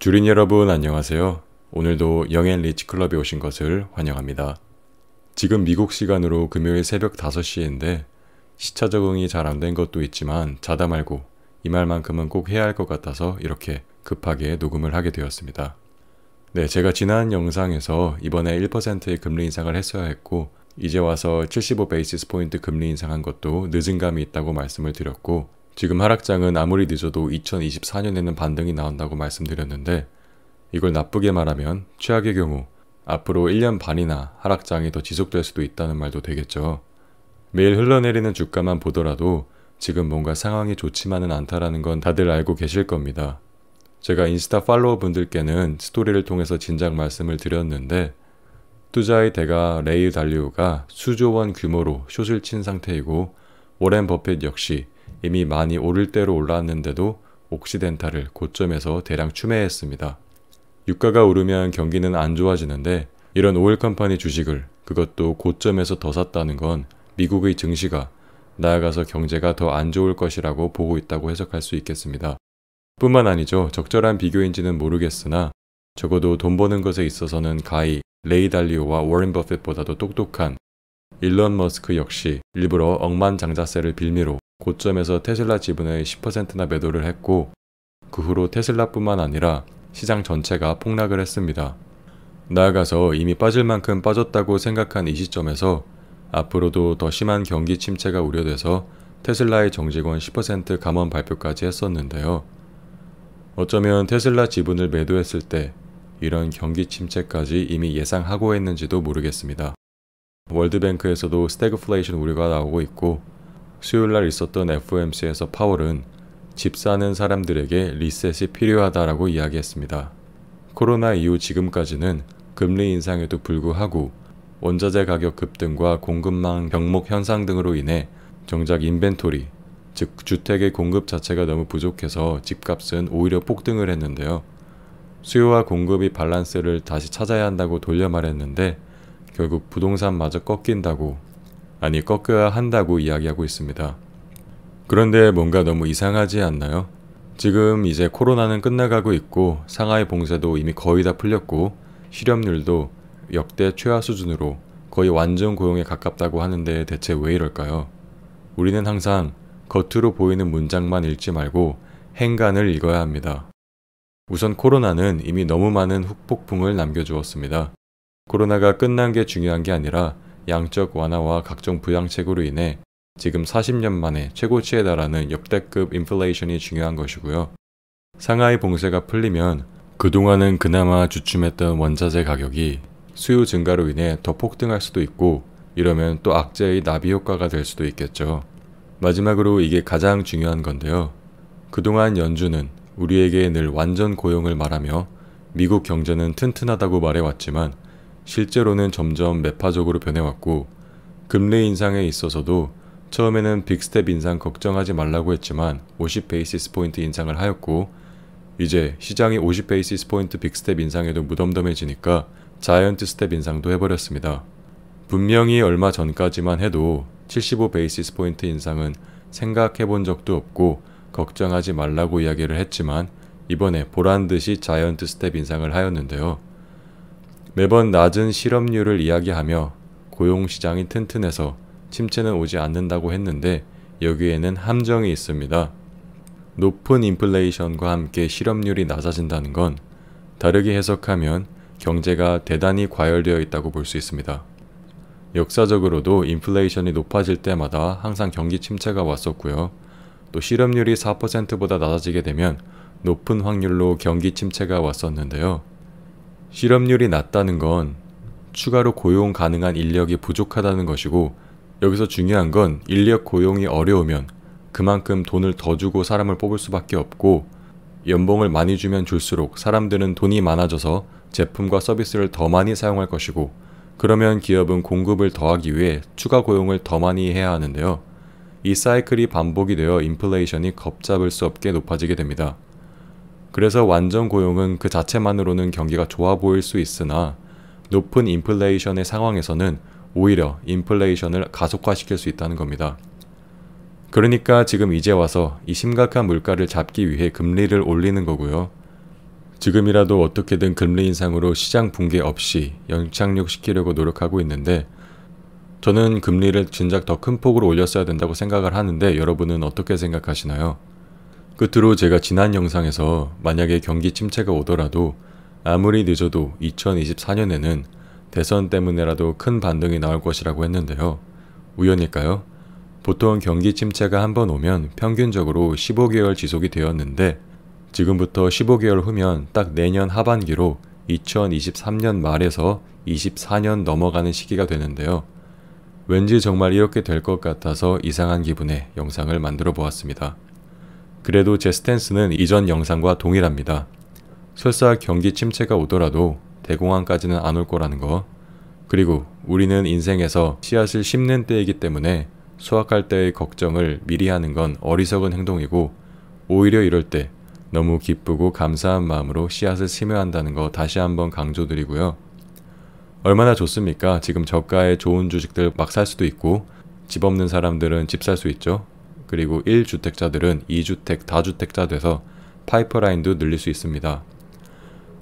주린 여러분 안녕하세요. 오늘도 영앤리치클럽에 오신 것을 환영합니다. 지금 미국 시간으로 금요일 새벽 5시인데 시차 적응이 잘 안 된 것도 있지만 자다 말고 이 말만큼은 꼭 해야 할 것 같아서 이렇게 급하게 녹음을 하게 되었습니다. 네, 제가 지난 영상에서 이번에 1%의 금리 인상을 했어야 했고 이제 와서 75 베이시스 포인트 금리 인상한 것도 늦은 감이 있다고 말씀을 드렸고 지금 하락장은 아무리 늦어도 2024년에는 반등이 나온다고 말씀드렸는데 이걸 나쁘게 말하면 최악의 경우 앞으로 1년 반이나 하락장이 더 지속될 수도 있다는 말도 되겠죠. 매일 흘러내리는 주가만 보더라도 지금 뭔가 상황이 좋지만은 않다라는 건 다들 알고 계실 겁니다. 제가 인스타 팔로워 분들께는 스토리를 통해서 진작 말씀을 드렸는데 투자의 대가 레이 달리오가 수조 원 규모로 숏을 친 상태이고 워렌 버핏 역시 이미 많이 오를 대로 올라왔는데도 옥시덴탈을 고점에서 대량 추매했습니다. 유가가 오르면 경기는 안 좋아지는데 이런 오일 컴퍼니 주식을 그것도 고점에서 더 샀다는 건 미국의 증시가 나아가서 경제가 더 안 좋을 것이라고 보고 있다고 해석할 수 있겠습니다. 뿐만 아니죠. 적절한 비교인지는 모르겠으나 적어도 돈 버는 것에 있어서는 가히 레이 달리오와 워렌 버핏보다도 똑똑한 일론 머스크 역시 일부러 억만장자세를 빌미로 고점에서 테슬라 지분의 10%나 매도를 했고 그 후로 테슬라뿐만 아니라 시장 전체가 폭락을 했습니다. 나아가서 이미 빠질 만큼 빠졌다고 생각한 이 시점에서 앞으로도 더 심한 경기 침체가 우려돼서 테슬라의 정직원 10% 감원 발표까지 했었는데요. 어쩌면 테슬라 지분을 매도했을 때 이런 경기 침체까지 이미 예상하고 했는지도 모르겠습니다. 월드뱅크에서도 스태그플레이션 우려가 나오고 있고 수요일날 있었던 FOMC에서 파월은 집 사는 사람들에게 리셋이 필요하다라고 이야기했습니다. 코로나 이후 지금까지는 금리 인상에도 불구하고 원자재 가격 급등과 공급망 병목 현상 등으로 인해 정작 인벤토리, 즉 주택의 공급 자체가 너무 부족해서 집값은 오히려 폭등을 했는데요. 수요와 공급이 밸런스를 다시 찾아야 한다고 돌려 말했는데 결국 부동산마저 꺾인다고 꺾여야 한다고 이야기하고 있습니다. 그런데 뭔가 너무 이상하지 않나요? 지금 이제 코로나는 끝나가고 있고 상하이 봉쇄도 이미 거의 다 풀렸고 실업률도 역대 최하 수준으로 거의 완전 고용에 가깝다고 하는데 대체 왜 이럴까요? 우리는 항상 겉으로 보이는 문장만 읽지 말고 행간을 읽어야 합니다. 우선 코로나는 이미 너무 많은 후폭풍을 남겨주었습니다. 코로나가 끝난 게 중요한 게 아니라 양적 완화와 각종 부양책으로 인해 지금 40년 만에 최고치에 달하는 역대급 인플레이션이 중요한 것이고요. 상하이 봉쇄가 풀리면 그동안은 그나마 주춤했던 원자재 가격이 수요 증가로 인해 더 폭등할 수도 있고 이러면 또 악재의 나비 효과가 될 수도 있겠죠. 마지막으로 이게 가장 중요한 건데요. 그동안 연준은 우리에게 늘 완전 고용을 말하며 미국 경제는 튼튼하다고 말해왔지만 실제로는 점점 매파적으로 변해왔고 금리 인상에 있어서도 처음에는 빅스텝 인상 걱정하지 말라고 했지만 50 베이시스 포인트 인상을 하였고 이제 시장이 50 베이시스 포인트 빅스텝 인상에도 무덤덤해지니까 자이언트 스텝 인상도 해버렸습니다. 분명히 얼마 전까지만 해도 75 베이시스 포인트 인상은 생각해본 적도 없고 걱정하지 말라고 이야기를 했지만 이번에 보란듯이 자이언트 스텝 인상을 하였는데요. 매번 낮은 실업률을 이야기하며 고용시장이 튼튼해서 침체는 오지 않는다고 했는데 여기에는 함정이 있습니다. 높은 인플레이션과 함께 실업률이 낮아진다는 건 다르게 해석하면 경제가 대단히 과열되어 있다고 볼 수 있습니다. 역사적으로도 인플레이션이 높아질 때마다 항상 경기 침체가 왔었고요. 또 실업률이 4%보다 낮아지게 되면 높은 확률로 경기 침체가 왔었는데요. 실업률이 낮다는 건 추가로 고용 가능한 인력이 부족하다는 것이고 여기서 중요한 건 인력 고용이 어려우면 그만큼 돈을 더 주고 사람을 뽑을 수밖에 없고 연봉을 많이 주면 줄수록 사람들은 돈이 많아져서 제품과 서비스를 더 많이 사용할 것이고 그러면 기업은 공급을 더하기 위해 추가 고용을 더 많이 해야 하는데요. 이 사이클이 반복이 되어 인플레이션이 걷잡을 수 없게 높아지게 됩니다. 그래서 완전 고용은 그 자체만으로는 경기가 좋아 보일 수 있으나 높은 인플레이션의 상황에서는 오히려 인플레이션을 가속화시킬 수 있다는 겁니다. 그러니까 지금 이제 와서 이 심각한 물가를 잡기 위해 금리를 올리는 거고요. 지금이라도 어떻게든 금리 인상으로 시장 붕괴 없이 연착륙시키려고 노력하고 있는데 저는 금리를 진작 더 큰 폭으로 올렸어야 된다고 생각을 하는데 여러분은 어떻게 생각하시나요? 끝으로 제가 지난 영상에서 만약에 경기 침체가 오더라도 아무리 늦어도 2024년에는 대선 때문에라도 큰 반등이 나올 것이라고 했는데요. 우연일까요? 보통 경기 침체가 한번 오면 평균적으로 15개월 지속이 되었는데 지금부터 15개월 후면 딱 내년 하반기로 2023년 말에서 24년 넘어가는 시기가 되는데요. 왠지 정말 이렇게 될 것 같아서 이상한 기분의 영상을 만들어 보았습니다. 그래도 제 스탠스는 이전 영상과 동일합니다. 설사 경기 침체가 오더라도 대공황까지는 안 올 거라는 거. 그리고 우리는 인생에서 씨앗을 심는 때이기 때문에 수확할 때의 걱정을 미리 하는 건 어리석은 행동이고 오히려 이럴 때 너무 기쁘고 감사한 마음으로 씨앗을 심어야 한다는 거 다시 한번 강조드리고요. 얼마나 좋습니까? 지금 저가의 좋은 주식들 막 살 수도 있고 집 없는 사람들은 집 살 수 있죠. 그리고 1주택자들은 2주택, 다주택자 돼서 파이프라인도 늘릴 수 있습니다.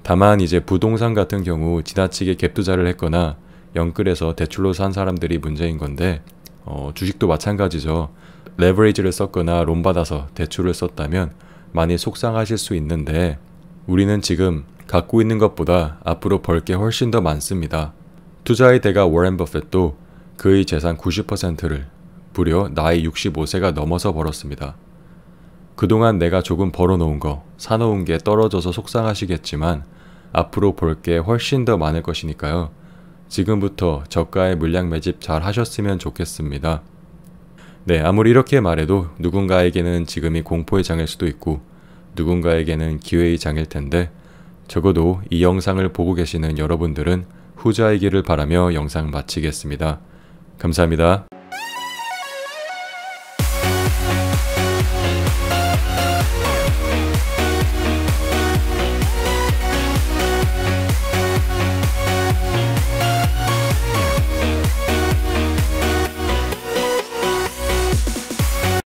다만 이제 부동산 같은 경우 지나치게 갭 투자를 했거나 영끌해서 대출로 산 사람들이 문제인 건데 주식도 마찬가지죠. 레버리지를 썼거나 론 받아서 대출을 썼다면 많이 속상하실 수 있는데 우리는 지금 갖고 있는 것보다 앞으로 벌 게 훨씬 더 많습니다. 투자의 대가 워렌 버핏도 그의 재산 90%를 무려 나이 65세가 넘어서 벌었습니다. 그동안 내가 조금 벌어놓은 거, 사놓은 게 떨어져서 속상하시겠지만 앞으로 벌 게 훨씬 더 많을 것이니까요. 지금부터 저가의 물량 매집 잘 하셨으면 좋겠습니다. 네, 아무리 이렇게 말해도 누군가에게는 지금이 공포의 장일 수도 있고 누군가에게는 기회의 장일 텐데 적어도 이 영상을 보고 계시는 여러분들은 후자이기를 바라며 영상 마치겠습니다. 감사합니다.